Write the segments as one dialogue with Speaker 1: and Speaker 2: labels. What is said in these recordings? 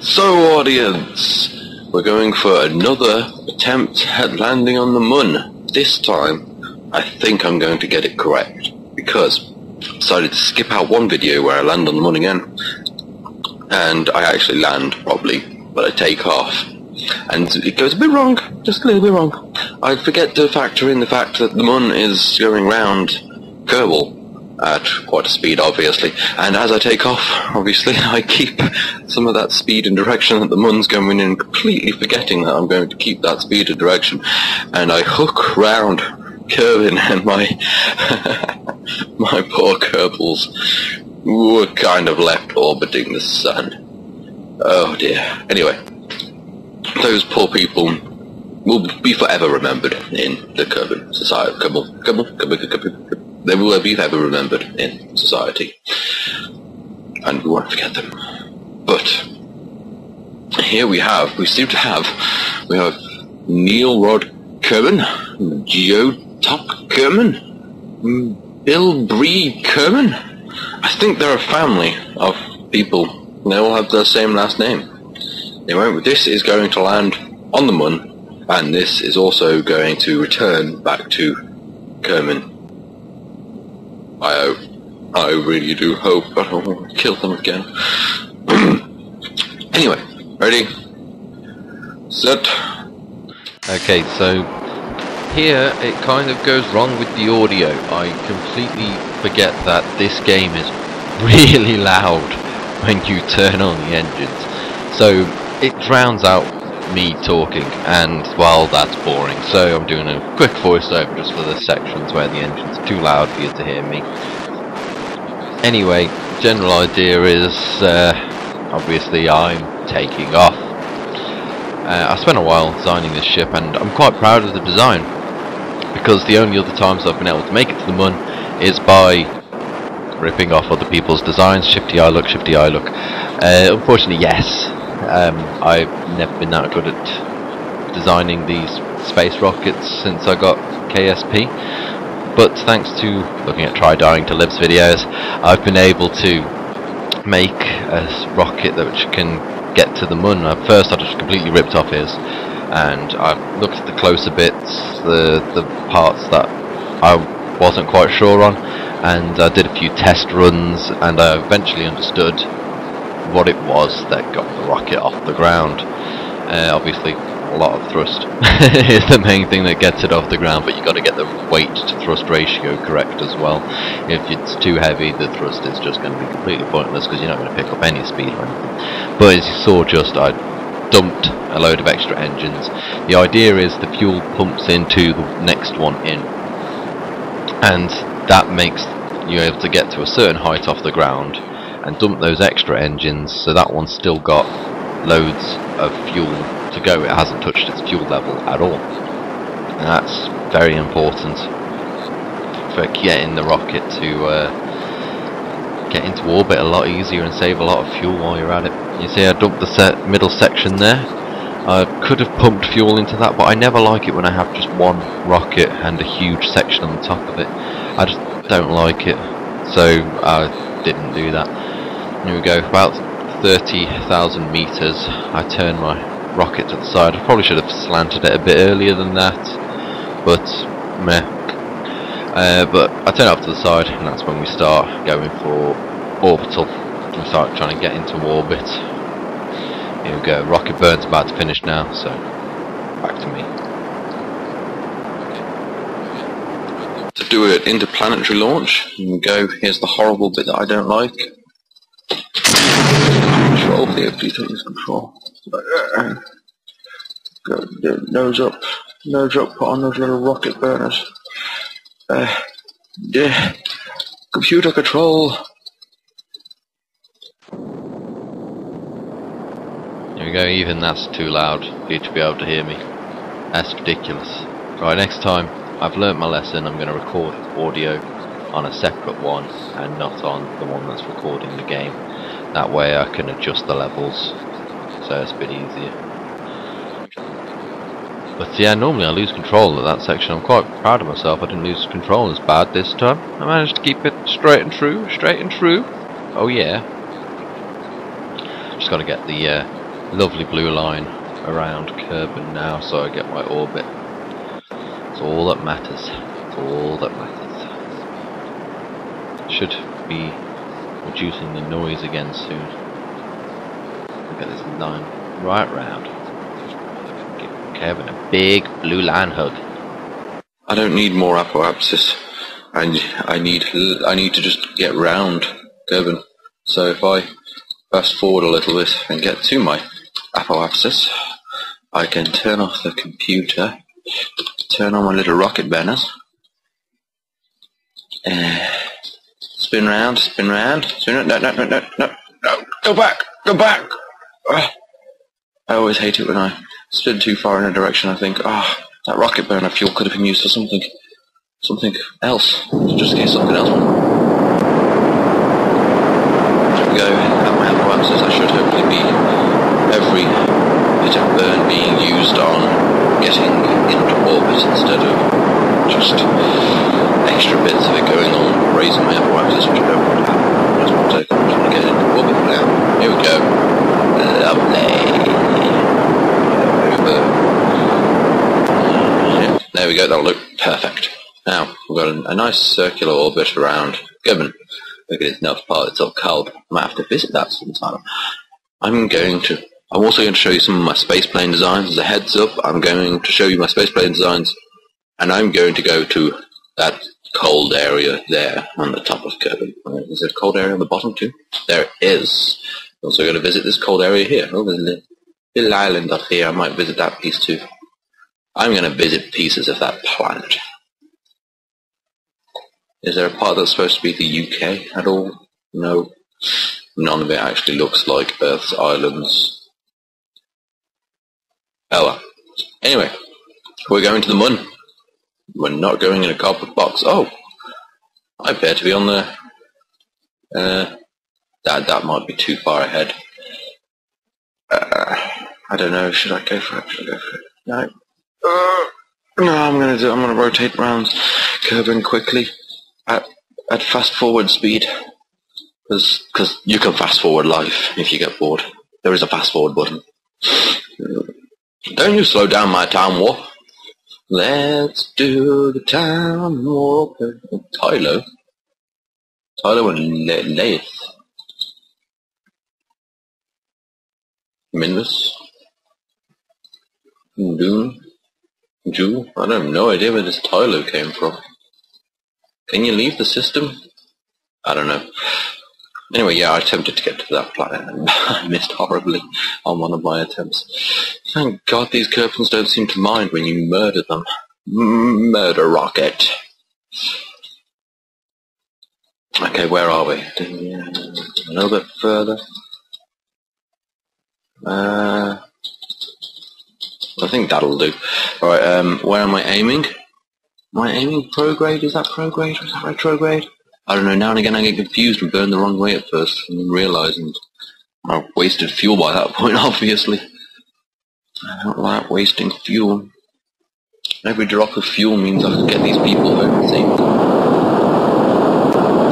Speaker 1: So audience, we're going for another attempt at landing on the Mun. This time, I think I'm going to get it correct, because I decided to skip out one video where I land on the Mun again, and I actually land properly, but I take off, and it goes a bit wrong, just a little bit wrong. I forget to factor in the fact that the Mun is going round Kerbal at quite a speed, obviously, and as I take off, obviously, I keep some of that speed and direction that the Mun's going in, completely forgetting that I'm going to keep that speed and direction, and I hook round Kerbin, and my my poor Kerbals were kind of left orbiting the sun. Oh dear. Anyway, those poor people will be forever remembered in the Kerbal society. Kerbal. They will be ever remembered in society, and we won't forget them. But here we have Neil Rod Kerman, Joe Top Kerman, Bill Bree Kerman. I think they're a family of people. They all have the same last name. Anyway, this is going to land on the Mun, and this is also going to return back to Kerman. I really do hope I don't want to kill them again. Anyway, ready? Set.
Speaker 2: Okay, so here it kind of goes wrong with the audio. I completely forget that this game is really loud when you turn on the engines. So it drowns out me talking, and well, that's boring. So I'm doing a quick voiceover just for the sections where the engine's too loud for you to hear me. Anyway, general idea is obviously I'm taking off. I spent a while designing this ship, and I'm quite proud of the design, because the only other times I've been able to make it to the Mun is by ripping off other people's designs. Shifty eye look, shifty eye look. Unfortunately, yes. I've never been that good at designing these space rockets since I got KSP, but thanks to looking at Try Dying to Live's videos, I've been able to make a rocket that which can get to the Mun. At first I just completely ripped off his, and I've looked at the closer bits, the parts that I wasn't quite sure on, and I did a few test runs, and I eventually understood what it was that got the rocket off the ground. Obviously a lot of thrust is the main thing that gets it off the ground, but you got to get the weight to thrust ratio correct as well. If it's too heavy, the thrust is just going to be completely pointless, because you're not going to pick up any speed or anything. But as you saw, just I dumped a load of extra engines. The idea is the fuel pumps into the next one in, and that makes you able to get to a certain height off the ground and dump those extra engines, so that one's still got loads of fuel to go. It hasn't touched its fuel level at all, and that's very important for getting the rocket to get into orbit a lot easier and save a lot of fuel while you're at it. You see I dumped the middle section there. I could have pumped fuel into that, but I never like it when I have just one rocket and a huge section on the top of it. I just don't like it, so I didn't do that. Here we go, about 30,000 meters. I turn my rocket to the side. I probably should have slanted it a bit earlier than that, but meh. But I turn it off to the side, and that's when we start going for orbital. We start trying to get into orbit. Here we go, rocket burn's about to finish now, so back to me.
Speaker 1: To do an interplanetary launch, here we go. Here's the horrible bit that I don't like. Control, please take this control. Go, nose up, put on those little rocket burners. Yeah. Computer control.
Speaker 2: Here we go, even that's too loud for you to be able to hear me. That's ridiculous. Right, next time, I've learnt my lesson. I'm going to record audio on a separate one and not on the one that's recording the game. That way I can adjust the levels, so it's a bit easier. But yeah, normally I lose control of that section. I'm quite proud of myself. I didn't lose control as bad this time. I managed to keep it straight and true. Oh yeah. Just got to get the lovely blue line around Kerbal now, so I get my orbit. It's all that matters. It's all that matters. Should be reducing the noise again soon. Look at this line right round. Give Kerbal a big blue line hug.
Speaker 1: I don't need more apoapsis. I need to just get round Kerbal. So if I fast forward a little bit and get to my apoapsis, I can turn off the computer, turn on my little rocket banners, spin round, spin round, spin round, no, go back! I always hate it when I spin too far in a direction. I think, that rocket burner fuel could have been used for something else, just in case something else. There we go, at my apoapsis. I should hopefully be every bit of burn being used on getting into orbit instead of just extra bits of it going on raising my apoapsis, which I don't want to happen. I just want to get into orbit now. Here we go. Lovely. Yeah, there we go, that'll look perfect. Now, we've got a nice circular orbit around Kerbal. Look at its north part, it's all cold. I might have to visit that sometime. I'm also going to show you some of my spaceplane designs. As a heads up, I'm going to show you my spaceplane designs, and I'm going to go to that cold area there on the top of Kerbal. Is there a cold area on the bottom too? There it is. I'm also going to visit this cold area here. Oh, there's a little island up here. I might visit that piece too. I'm going to visit pieces of that planet. Is there a part that's supposed to be the UK at all? No. None of it actually looks like Earth's islands. Oh well. Anyway, we're going to the Mun. We're not going in a cardboard box. Oh! I appear to be on the... that might be too far ahead. I don't know, should I go for it? No. No, I'm gonna rotate around Kerbal quickly at fast forward speed. Because you can fast forward life if you get bored. There is a fast forward button. Don't you slow down my time warp. Let's do the time warp. Tylo and Leith. Minmus. Doom. Jewel. I don't have no idea where this Tylo came from. Can you leave the system? I don't know. Anyway, yeah, I attempted to get to that planet and I missed horribly on one of my attempts. Thank God these Kerbals don't seem to mind when you murder them. Murder rocket. Okay, where are we? A little bit further. I think that'll do. Alright, where am I aiming? Am I aiming prograde? Is that prograde or is that retrograde? I don't know, now and again I get confused and burn the wrong way at first and then realise, and I wasted fuel by that point, obviously. I don't like wasting fuel. Every drop of fuel means I can get these people home safe.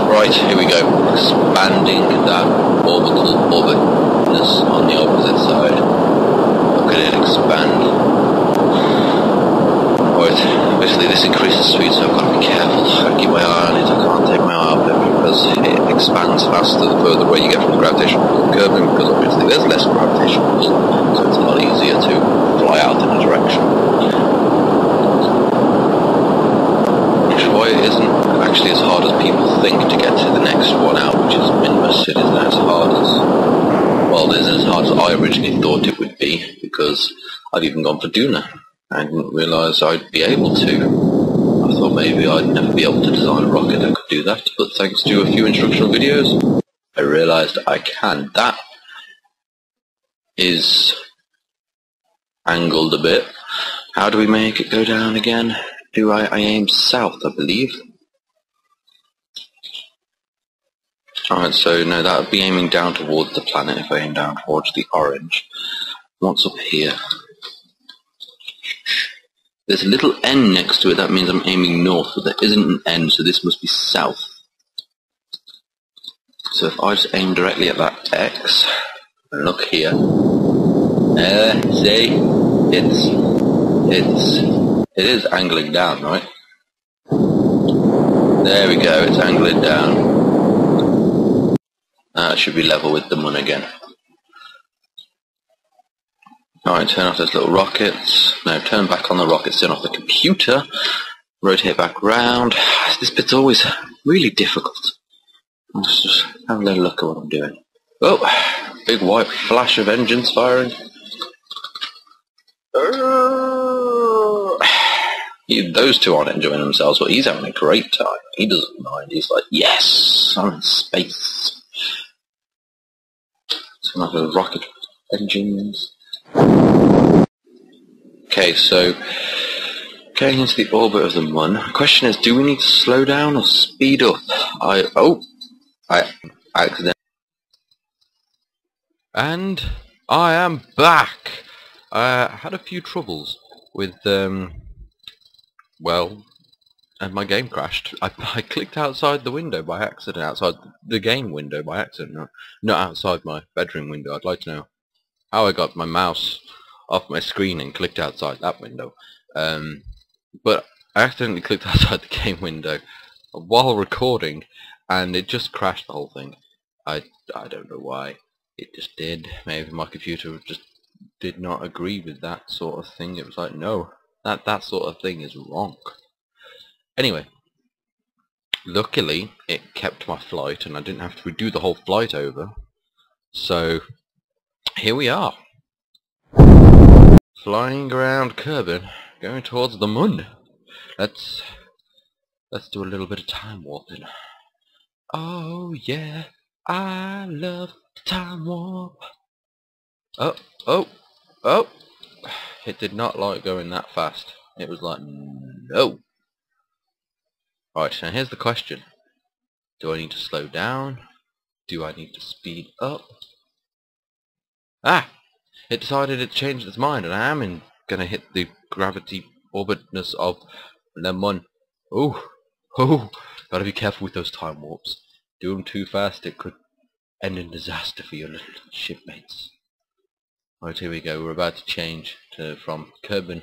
Speaker 1: Right, here we go. Expanding that orbital orbitness on the opposite side. Look at it expand. Right, obviously this increases speed, so I've got to be careful. I've got to keep my eye on it. I can't take my eye off it because it expands faster the further away you get from the gravitational pull of Kerbal, because obviously there's less gravitational pull, so it's a lot easier to fly out in a direction. Which is why it isn't actually as hard as people think to get to the next one out, which is Minmus. It isn't as hard as, well, it isn't as hard as I originally thought it would be, because I'd even gone for Duna. I didn't realise I'd be able to. I thought maybe I'd never be able to design a rocket that could do that, but thanks to a few instructional videos, I realised I can. That is angled a bit. How do we make it go down again? Do I aim south, I believe. Alright, so no, that would be aiming down towards the planet if I aim down towards the orange. What's up here? There's a little N next to it, that means I'm aiming north, but there isn't an N, so this must be south. So if I just aim directly at that X, and look here, See? It is angling down, right? There we go, it's angling down. It should be level with the Mun again. Alright, turn off those little rockets. No, turn back on the rockets, turn off the computer. Rotate back round. This bit's always really difficult. Let's just have a little look at what I'm doing. Oh, big white flash of engines firing. Those two aren't enjoying themselves, but he's having a great time. He doesn't mind. He's like, yes, I'm in space. Some of those rocket engines. Okay, so going into the orbit of the Mun. The question is, do we need to slow down or speed up? I accidentally.
Speaker 2: And I am back. I had a few troubles with well, and my game crashed. I clicked outside the window by accident, outside the game window by accident, not outside my bedroom window. I'd like to know how I got my mouse off my screen and clicked outside that window. But I accidentally clicked outside the game window while recording, and it just crashed the whole thing. I don't know why. It just did. Maybe my computer just did not agree with that sort of thing. It was like, no, that sort of thing is wrong. Anyway, luckily it kept my flight and I didn't have to redo the whole flight over. So here we are, flying around Kerbal, going towards the Mun. Let's do a little bit of time warping. Oh yeah, I love the time warp. Oh, it did not like going that fast. It was like, no. Right, now here's the question. Do I need to slow down? Do I need to speed up? It decided it changed its mind, and I am gonna hit the gravity orbitness of the Mun. Oh, gotta be careful with those time warps. Do them too fast, it could end in disaster for your little shipmates. Right, here we go. We're about to change from Kerbal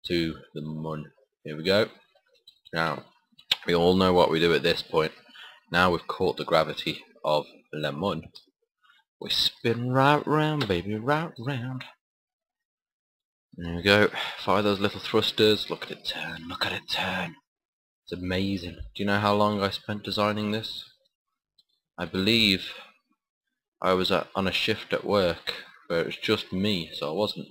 Speaker 2: to the Mun. Here we go. Now, we all know what we do at this point. Now we've caught the gravity of the Mun. We spin right round, baby, right round. There we go. Fire those little thrusters. Look at it turn. Look at it turn. It's amazing. Do you know how long I spent designing this? I believe I was on a shift at work where it was just me, so I wasn't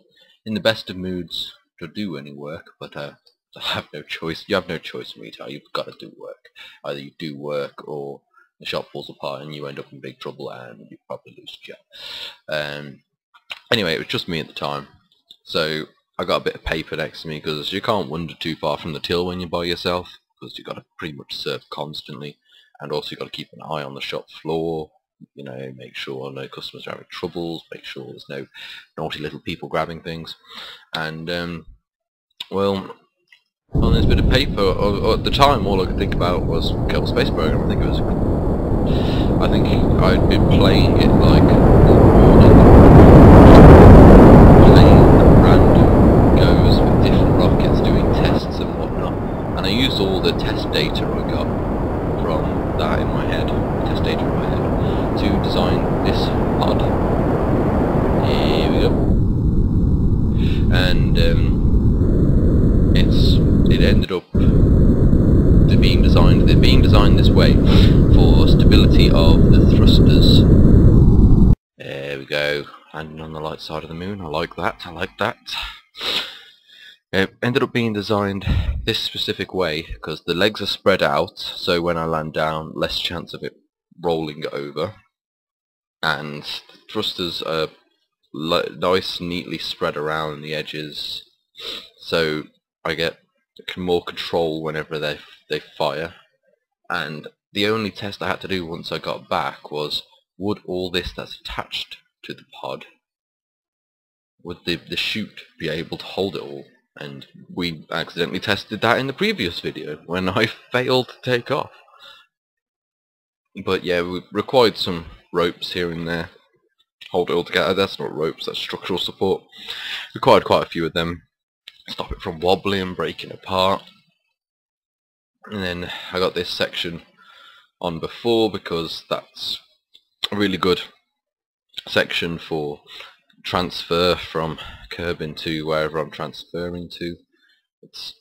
Speaker 2: in the best of moods to do any work, but I have no choice. You have no choice, Rita. You've got to do work. Either you do work or the shop falls apart and you end up in big trouble and you probably lose your job. Anyway, it was just me at the time, so I got a bit of paper next to me because you can't wander too far from the till when you're by yourself, because you've got to pretty much serve constantly, and also you've got to keep an eye on the shop floor. You know, make sure no customers are having troubles, make sure there's no naughty little people grabbing things. And well, on this bit of paper, or at the time, all I could think about was Kerbal Space Program. I think I'd been playing it like all morning, playing random goes with different rockets, doing tests and whatnot. And I used all the test data I got from that in my head, test data in my head, to design this pod. Here we go. And it ended up being designed this way for stability of the thrusters. There we go, landing on the light side of the moon. I like that. It ended up being designed this specific way because the legs are spread out, so when I land down, less chance of it rolling over, and the thrusters are nice, neatly spread around the edges, so I get more control whenever they fire. And the only test I had to do once I got back was, would all this that's attached to the pod, would the chute be able to hold it all? And we accidentally tested that in the previous video when I failed to take off. But yeah, we required some ropes here and there hold it all together. That's not ropes, that's structural support. Required quite a few of them. Stop it from wobbling and breaking apart. And then I got this section on before because that's a really good section for transfer from Kerbal to wherever I'm transferring to.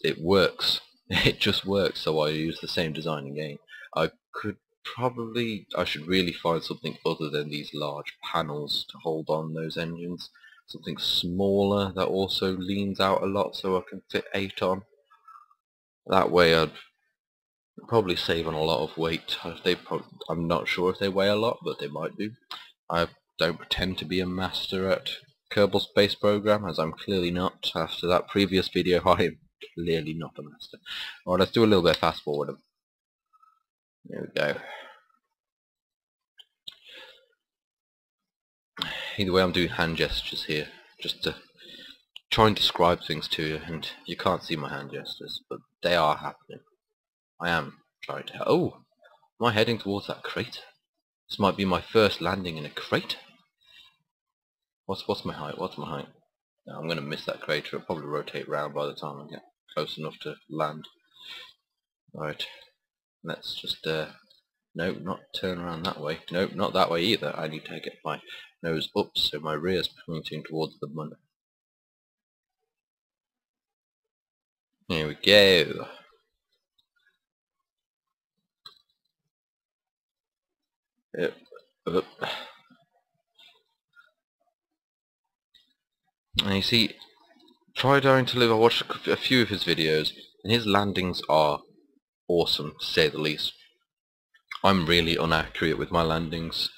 Speaker 2: It works. It just works, so I use the same design again. I should really find something other than these large panels to hold on those engines. Something smaller that also leans out a lot so I can fit 8 on. That way I'd probably save on a lot of weight. I'm not sure if they weigh a lot, but they might do. I don't pretend to be a master at Kerbal Space Program, as I'm clearly not. After that previous video, I am clearly not a master. Alright, let's do a little bit of fast forward. There we go. Either way, I'm doing hand gestures here, just to try and describe things to you, and you can't see my hand gestures, but they are happening. I am trying to... Oh! Am I heading towards that crater? This might be my first landing in a crater. What's my height? What's my height? No, I'm going to miss that crater. It'll probably rotate round by the time I get close enough to land. Right. Let's just... Nope, not turn around that way. Nope, not that way either. I need to get my nose up so my rear's pointing towards the mun. Here we go. Yep. Up. And you see, Try Daring to Live, I watched a few of his videos, and his landings are awesome, to say the least. I'm really inaccurate with my landings,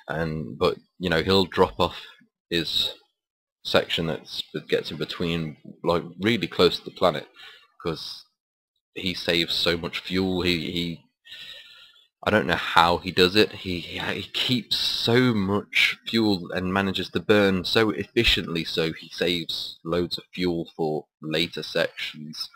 Speaker 2: but you know, he'll drop off his section that gets in between, like really close to the planet, because he saves so much fuel. I don't know how he does it. He keeps so much fuel and manages to burn so efficiently, so he saves loads of fuel for later sections.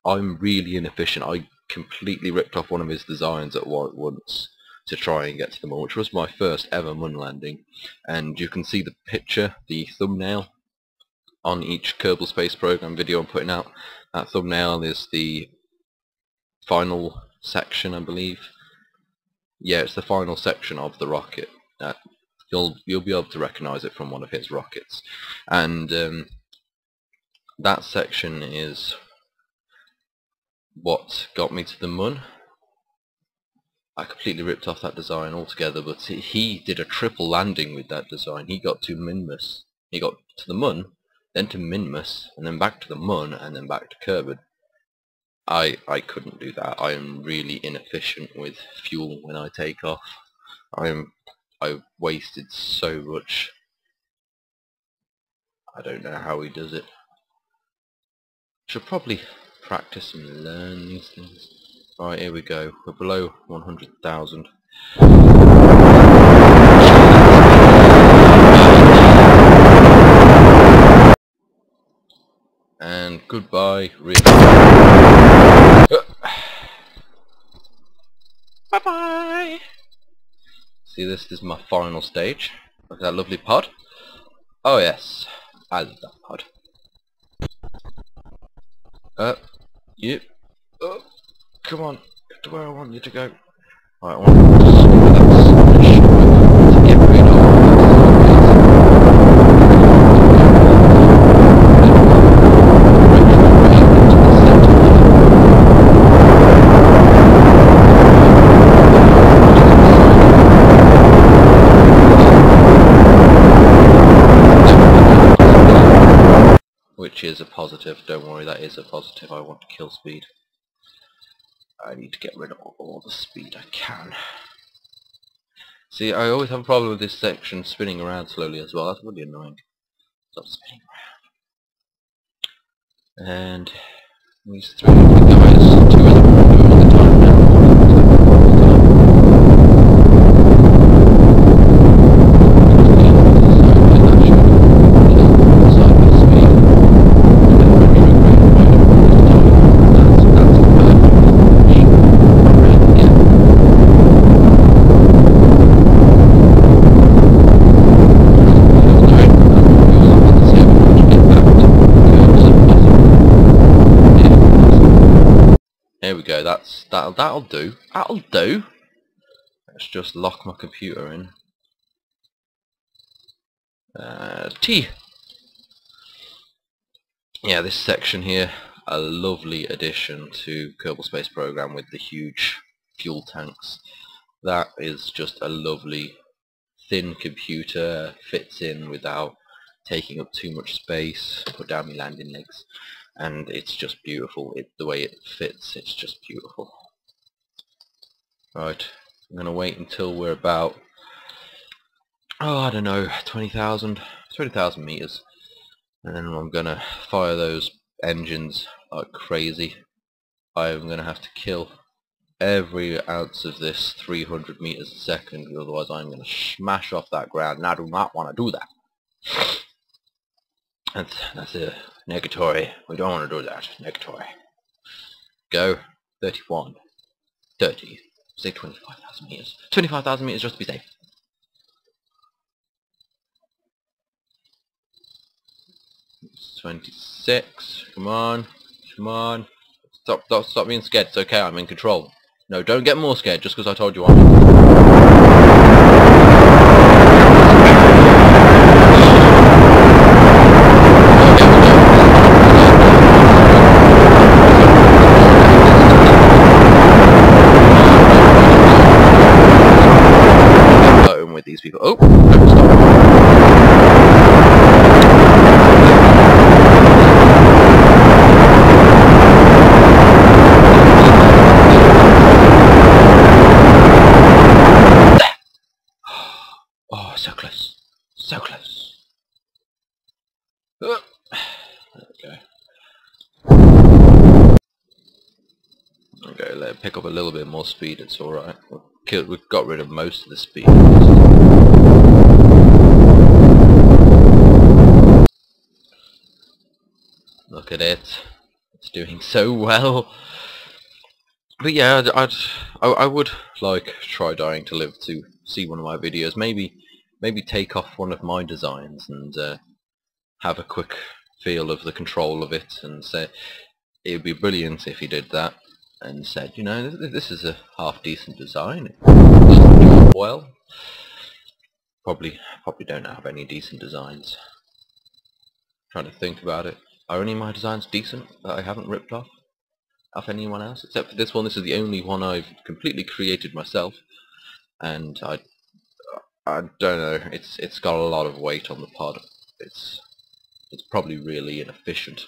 Speaker 2: I'm really inefficient. I completely ripped off one of his designs at once to try and get to the Mun, which was my first ever Mun landing. And you can see the picture, the thumbnail, on each Kerbal Space Program video I'm putting out. That thumbnail is the final section, I believe. Yeah, it's the final section of the rocket. You'll be able to recognize it from one of his rockets. And that section is what got me to the Mun. I completely ripped off that design altogether, but he did a triple landing with that design. He got to Minmus. He got to the Mun, then to Minmus, and then back to the Mun, and then back to Kerbal. I couldn't do that. I am really inefficient with fuel when I take off. I wasted so much. I don't know how he does it. Should probably practice and learn these things. Right, here we go. We're below 100,000. And goodbye, Rick. Bye-bye! See, this is my final stage. Look at that lovely pod. Oh yes, I love that pod. Yep. Come on, get to where I want you to go. Right, I want to get rid of which is a positive. Don't worry, that is a positive. I want to kill speed. I need to get rid of all the speed I can. See, I always have a problem with this section spinning around slowly as well. That's really annoying. Stop spinning around. And these three guys, two of them are doing all the time now. that'll do. That'll do. Let's just lock my computer in. T. Yeah, this section here, a lovely addition to Kerbal Space Program with the huge fuel tanks. That is just a lovely thin computer, fits in without taking up too much space. Put down my landing legs, and it's just beautiful. The way it fits, it's just beautiful. Right, I'm gonna wait until we're about, I don't know, 20,000 meters, and then I'm gonna fire those engines like crazy. I'm gonna have to kill every ounce of this 300 meters a second, otherwise I'm gonna smash off that ground, and I do not want to do that. That's a negatory. We don't want to do that. Negatory. Go. 31. 30. Say 25,000 meters. 25,000 meters just to be safe. It's 26. Come on. Come on. Stop being scared. It's okay. I'm in control. No, don't get more scared just because I told you with these people. Oh, don't stop. Oh, so close. So close. There we go. Okay, let it pick up a little bit more speed, it's alright. We've got rid of most of the speed. Look at it. It's doing so well. But yeah, I would like try Dying to Live to see one of my videos. Maybe take off one of my designs and have a quick feel of the control of it, and say it would be brilliant if he did that and said, you know, this is a half decent design. It does the job well. Probably don't have any decent designs. Trying to think about it. Are any of my designs decent that I haven't ripped off anyone else? Except for this one. This is the only one I've completely created myself, and I don't know. It's got a lot of weight on the pod. It's probably really inefficient